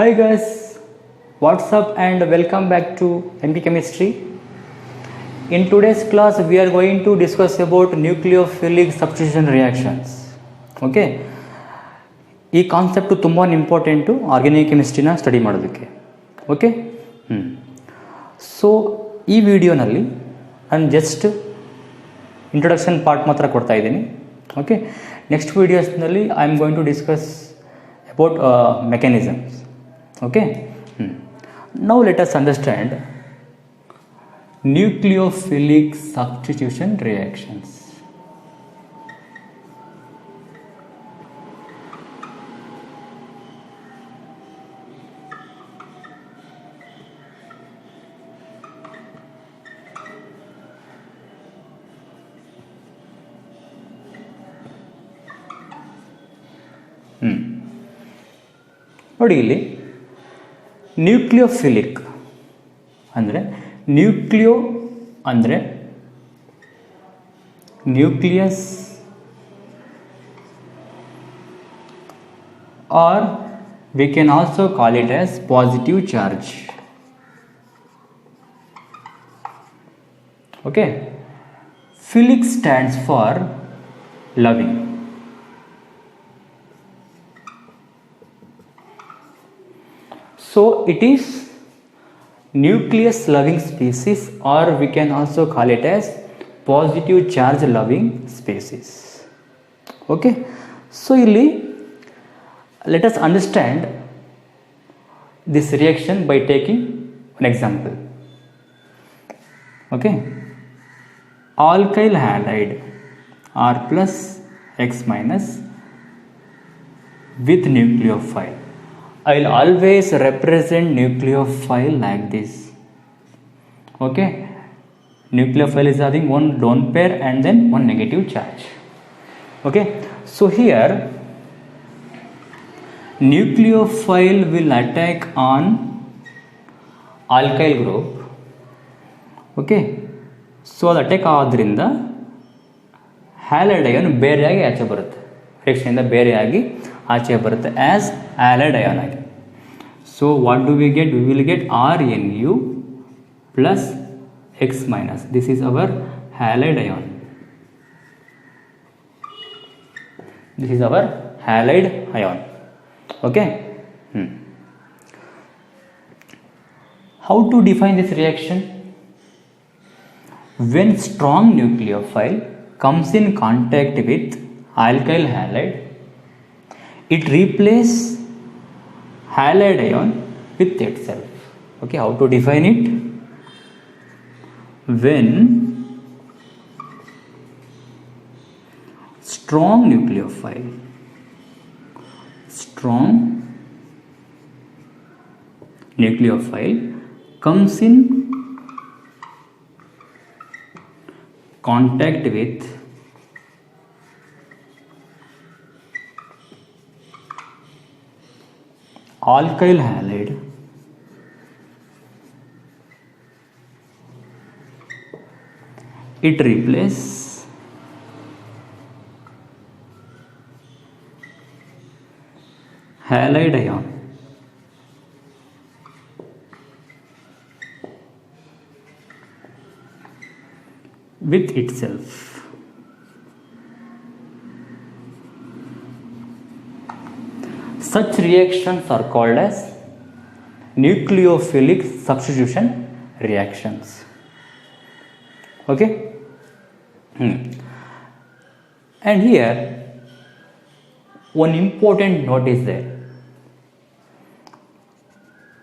Hi guys, what's up and welcome back to MP Chemistry. In today's class we are going to discuss about nucleophilic substitution reactions. Okay, ಈ concept ತುಂಬಾ important organic ಕೆಮಿಸ್ಟ್ರಿನ study ಮಾಡೋದಕ್ಕೆ. Okay, so ಈ ವಿಡಿಯೋನಲ್ಲಿ ನಾನು just introduction part ಮಾತ್ರ ಕೊಡ್ತಾ ಇದ್ದೀನಿ. ಓಕೆ, ನೆಕ್ಸ್ಟ್ ವಿಡಿಯೋಸ್ನಲ್ಲಿ I am going to discuss about mechanisms. Okay, now let us understand nucleophilic substitution reactions. ನೋಡಿ ಇಲ್ಲಿ ನ್ಯೂಕ್ಲಿಯೋಫಿಲಿಕ್ ಅಂದರೆ ನ್ಯೂಕ್ಲಿಯೋ ಅಂದರೆ nucleus or we can also call it as positive charge. Okay, philic stands for loving. So it is nucleus loving species, or we can also call it as positive charge loving species. Okay, so illi let us understand this reaction by taking an example. Okay, alkyl halide R plus X minus with nucleophile. I will always represent nucleophile like this. Okay, nucleophile is having one lone pair and then one negative charge. Okay, so here nucleophile will attack on alkyl group. Okay, so ಅದು attack ಆದ್ರಿಂದ halide ion ಬೇರೆಯಾಗಿ ಆಚೆ ಬರುತ್ತೆ, ರಿಯಾಕ್ಷನಿಂದ ಬೇರೆಯಾಗಿ ಆಚೆ ಬರುತ್ತೆ as halide ion ಆಗಿ. So what do we get? We will get RNU plus X minus. This is our halide ion. This is our halide ion. Okay, how to define this reaction? When strong nucleophile comes in contact with alkyl halide, it replaces halide ion with itself. Okay, how to define it? When strong nucleophile comes in contact with alkyl halide, it replaces halide ion with itself. Such reactions are called as nucleophilic substitution reactions. Okay, and here one important note is there.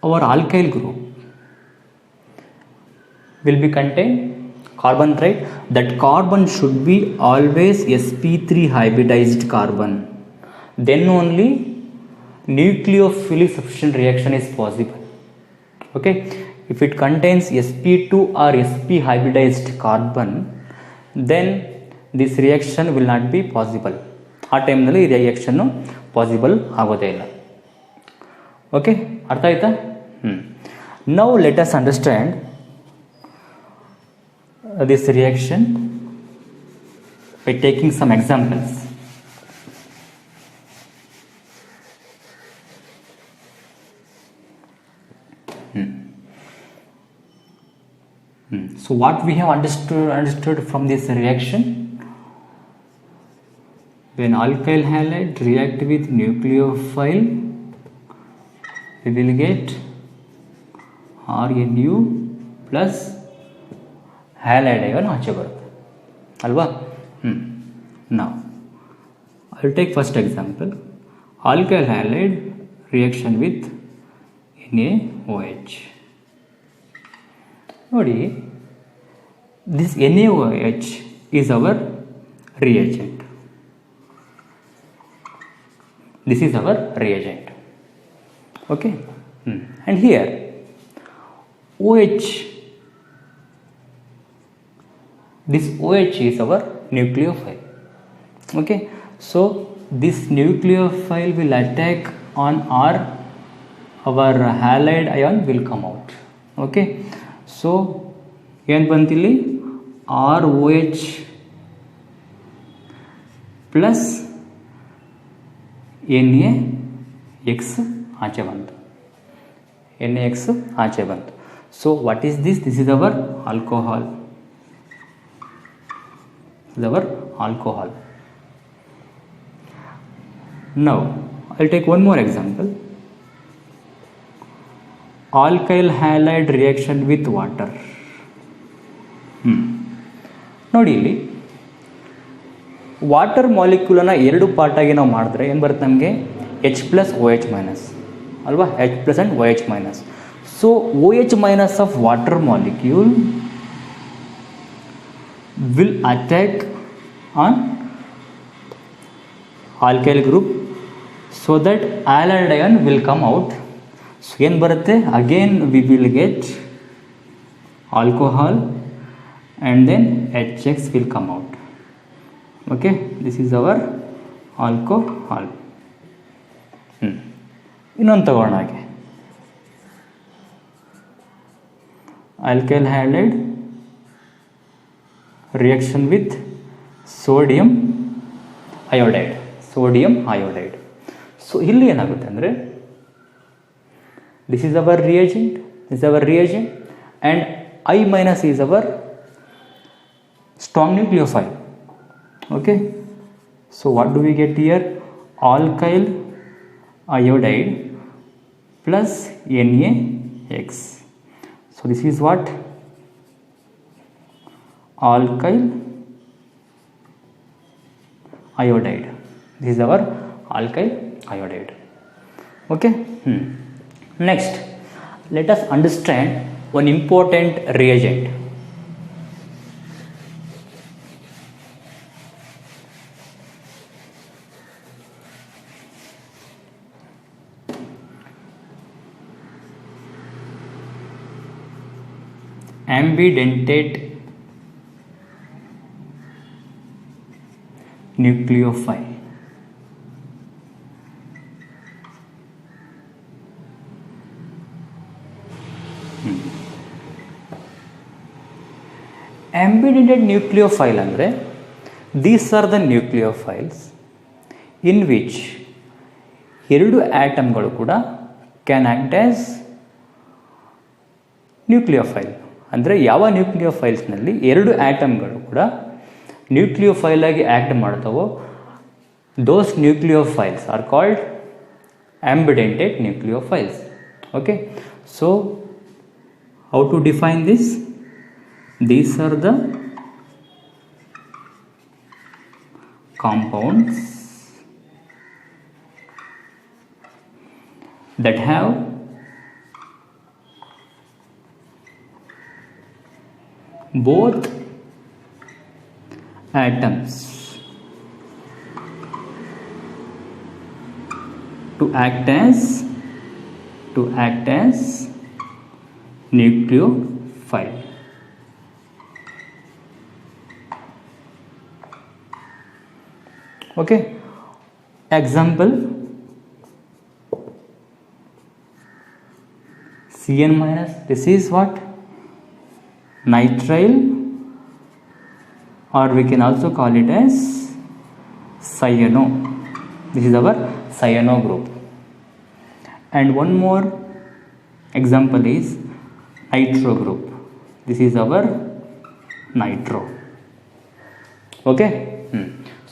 Our alkyl group will be contain carbon, right? That carbon should be always sp3 hybridized carbon. Then only nucleophilic substitution reaction is possible. Okay, if it contains sp2 or sp hybridized carbon, then this reaction will not be possible. ಆ ಟೈಮ್ನಲ್ಲಿ ಈ reaction possible ಆಗೋದೇ ಇಲ್ಲ. Okay, ಅರ್ಥ ಆಯ್ತಾ? Now let us understand this reaction by taking some examples. So what we have understood from this reaction, when alkyl halide react with nucleophile, we will get RNU plus halide ion ಆಚೆ ಬರುತ್ತೆ ಅಲ್ವಾ. Now I'll take first example, alkyl halide reaction with NaOH. ನೋಡಿ, this NaOH is our reagent. This is our reagent. Okay. And here OH, this OH is our nucleophile. Okay, so this nucleophile will attack on our halide ion will come out. Okay, so ಏನು ಬಂತಿಲ್ಲಿ ROH plus NaX ಆಚೆ ಬಂತು. NaX ಆಚೆ ಬಂತು. So what is this? This is our alcohol. This is our alcohol. Now I'll take one more example, alkyl halide reaction with water. ನೋಡಿ, ಇಲ್ಲಿ water ಮಾಲಿಕ್ಯೂಲನ್ನು ಎರಡು ಪಾರ್ಟಾಗಿ ನಾವು ಮಾಡಿದ್ರೆ ಏನು ಬರುತ್ತೆ ನಮಗೆ, H plus OH minus ಅಲ್ವಾ, H plus and OH minus. So OH minus of water molecule will attack on alkyl group so that halide ion will come out. So ಏನು ಬರುತ್ತೆ, again we will get alcohol and then HX will come out. Okay, this is our alcohol. ಇನ್ನೊಂದು ತಗೋಣ ಹಾಗೆ, alkyl halide reaction with sodium iodide. So ಇಲ್ಲಿ ಏನಾಗುತ್ತೆ ಅಂದರೆ, this is our reagent and I minus is our strong nucleophile. Okay, so what do we get here, alkyl iodide plus NaX. So this is what, alkyl iodide. This is our alkyl iodide. Okay. Next, let us understand one important reagent. Ambidentate nucleophile. Ambidentate nucleophile ಅಂದರೆ, these are the nucleophiles in which ಎರಡು ಆಟಮ್ಗಳು ಕೂಡ can act as nucleophile. ಅಂದರೆ ಯಾವ ನ್ಯೂಕ್ಲಿಯೋಫೈಲ್ಸ್ನಲ್ಲಿ ಎರಡು ಆಟಮ್ಗಳು ಕೂಡ nucleophile ಆಗಿ act ಮಾಡ್ತಾವೋ, those nucleophiles are called ambidentate nucleophiles. Okay, so how to define this? These are the compounds that have both atoms to act as nucleophile. Okay, example, Cn minus, this is what, nitrile, or we can also call it as cyano. This is our cyano group. And one more example is nitro group. This is our nitro. Okay.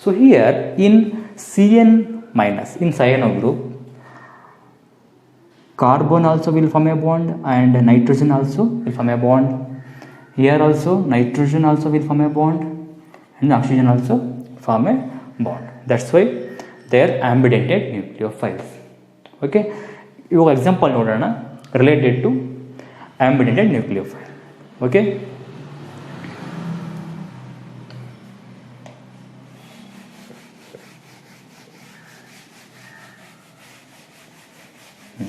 So here in Cn minus, in cyano group, carbon also will form a bond and nitrogen also will form a bond. Here also nitrogen also will form a bond and oxygen also form a bond. That's why they are ambidentate nucleophiles. Okay. ಇವಾಗ example ನೋಡೋಣ related to ambidentate nucleophile. Okay.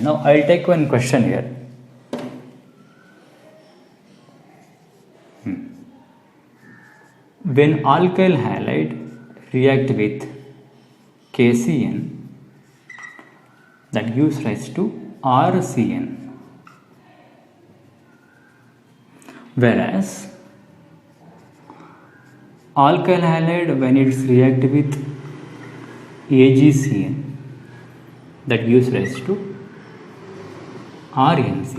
Now I'll take one question here. When alkyl halide react with KCN, that gives rise to RCN, whereas alkyl halide when it's react with AgCN, that gives rise to RNC.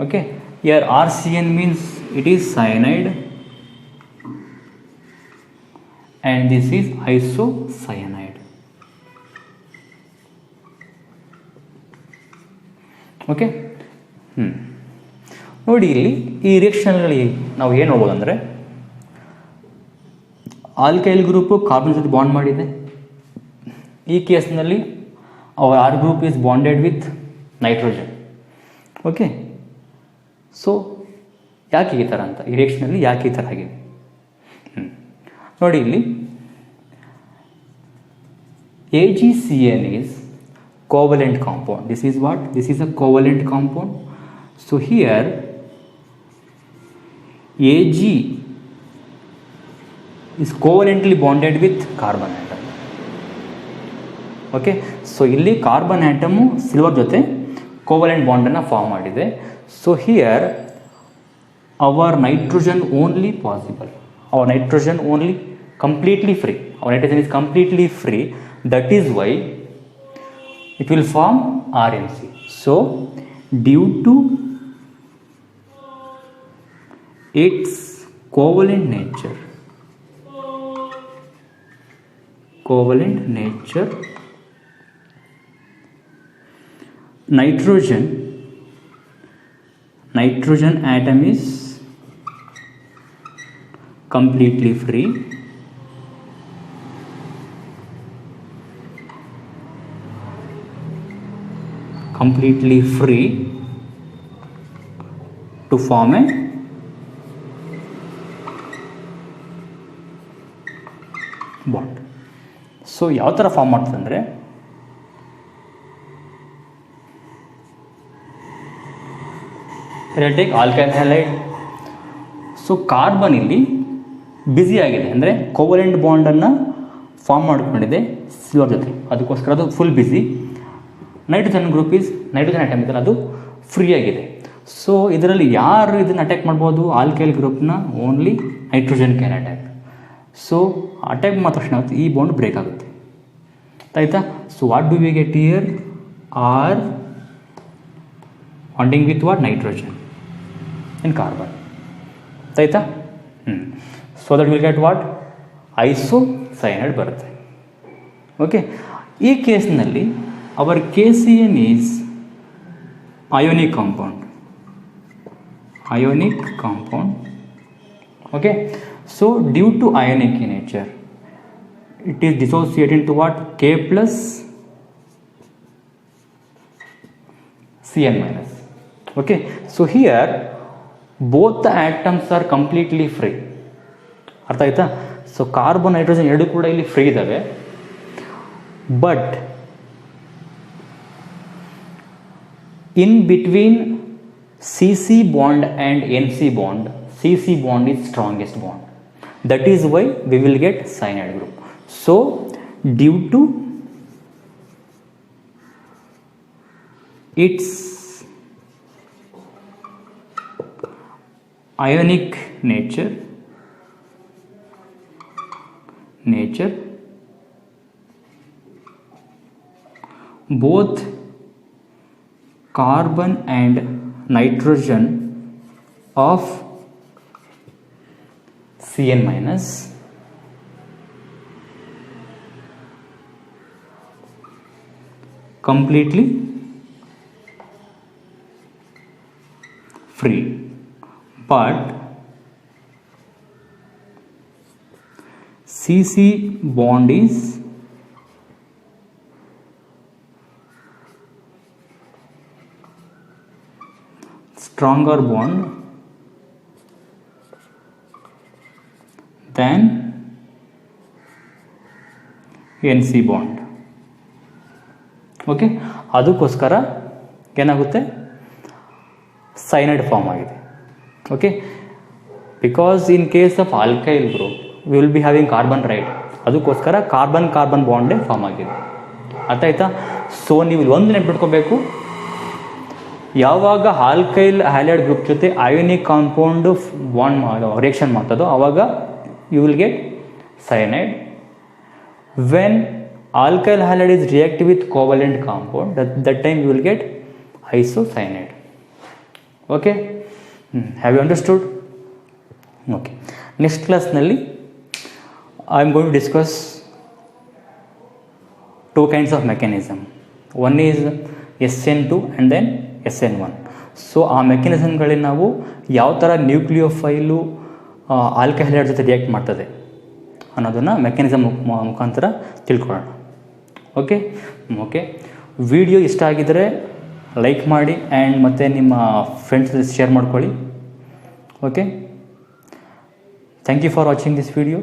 Okay, here RCN means it is cyanide and this is isocyanide. Okay. ನೋಡಿ ಇಲ್ಲಿ ಈ ರಿಯಾಕ್ಷನ್ಗಳಲ್ಲಿ ನಾವು ಏನು ನೋಡ್ಬೋದು ಅಂದರೆ alkyl group carbon ಜೊತೆ bond ಮಾಡಿದೆ. ಈ ಕೇಸ್ನಲ್ಲಿ our R group is bonded with nitrogen. Okay, so ಯಾಕೆ ಈ ಥರ ಅಂತ, ಈ ರಿಯಾಕ್ಷನಲ್ಲಿ ಯಾಕೆ ಈ ಥರ ಆಗಿದೆ ನೋಡಿ ಇಲ್ಲಿ. AgCN is covalent compound. This is what? This is a covalent compound. So here Ag is covalently bonded with carbon atom. Okay, so ಇಲ್ಲಿ ಕಾರ್ಬನ್ ಆಟಮು ಸಿಲ್ವರ್ ಜೊತೆ ಕೋವಲೆಂಟ್ ಬಾಂಡನ್ನು ಫಾರ್ಮ್ ಮಾಡಿದೆ. So here our nitrogen only possible, our nitrogen only completely free, our nitrogen is completely free, that is why it will form RNC. So due to its covalent nature, nitrogen atom is completely free, to form a bond. So ಯಾವ ಥರ form ಮಾಡ್ತದೆ ಅಂದರೆ, take alkyl halide. So carbon ಇಲ್ಲಿ busy ಆಗಿದೆ, ಅಂದರೆ covalent ಬಾಂಡನ್ನು form ಮಾಡ್ಕೊಂಡಿದೆ silver ಜೊತೆ, ಅದಕ್ಕೋಸ್ಕರ ಅದು full busy. Nitrogen group nitrogen attack ಇದೆಯಲ್ಲ ಅದು ಫ್ರೀ ಆಗಿದೆ. ಸೊ ಇದರಲ್ಲಿ ಯಾರು ಇದನ್ನು ಅಟ್ಯಾಕ್ ಮಾಡ್ಬೋದು? ಆಲ್ಕೈಲ್ ಗ್ರೂಪ್ನ only nitrogen can attack. So attack ಮಾಡಿದ ತಕ್ಷಣ ಈ ಬಾಂಡ್ ಬ್ರೇಕ್ ಆಗುತ್ತೆ, ಆಯಿತಾ? So what do we get here? Are bonding with what? Nitrogen in carbon, ಆಯಿತಾ? So that will get what? Isocyanide ಬರುತ್ತೆ. ಓಕೆ, ಈ ಕೇಸ್ನಲ್ಲಿ our KCN is ionic compound. Okay, so due to ionic nature it is dissociated into what? K plus Cn minus. Okay, so here both the atoms are completely free. ಅರ್ಥ ಆಯ್ತಾ? So carbon nitrogen ಎರಡು ಕೂಡ ಇಲ್ಲಿ free ಇದ್ದಾವೆ, but in between CC bond and NC bond, CC bond is strongest bond. That is why we will get cyanide group. So due to its ionic nature, both carbon and nitrogen of Cn minus completely free, but CC bond is stronger bond than NC bond. Okay, ಅದಕ್ಕೋಸ್ಕರ ಏನಾಗುತ್ತೆ, cyanide form ಆಗಿದೆ. Okay, because in case of alkyl group we will be having carbon, right? ಅದಕ್ಕೋಸ್ಕರ carbon carbon ಬಾಂಡೇ form ಆಗಿದೆ. ಅರ್ಥ ಆಯ್ತಾ? ಸೊ ನೀವು ಒಂದು ನೆನ್ಪಿಟ್ಕೋಬೇಕು, ಯಾವಾಗ ಆಲ್ಕೈಲ್ ಹ್ಯಾಲೈಡ್ ಗ್ರೂಪ್ ಜೊತೆ ಅಯೋನಿಕ್ ಕಾಂಪೌಂಡ್ ಬಾಂಡ್ ರಿಯಾಕ್ಷನ್ ಮಾಡ್ತದೋ ಆವಾಗ you will get cyanide. When alkyl halide is reactive with covalent compound, that time you will get isocyanide. Okay, have you understood? Okay, next class nalli I am going to discuss two kinds of mechanism. One is SN2 and then SN1. So ಆ ಮೆಕ್ಯಾನಿಸಮ್ಗಳಲ್ಲಿ ನಾವು ಯಾವ ಥರ ನ್ಯೂಕ್ಲಿಯೋಫೈಲು alkyl halide ಜೊತೆ react ಮಾಡ್ತದೆ ಅನ್ನೋದನ್ನು mechanism ಮುಖಾಂತರ ತಿಳ್ಕೊಳ್ಳೋಣ. Okay, video ಇಷ್ಟ ಆಗಿದ್ದರೆ ಲೈಕ್ ಮಾಡಿ ಆ್ಯಂಡ್ ಮತ್ತು ನಿಮ್ಮ ಫ್ರೆಂಡ್ಸ್ ಜೊತೆ ಶೇರ್ ಮಾಡ್ಕೊಳ್ಳಿ. Okay, thank you for watching this video.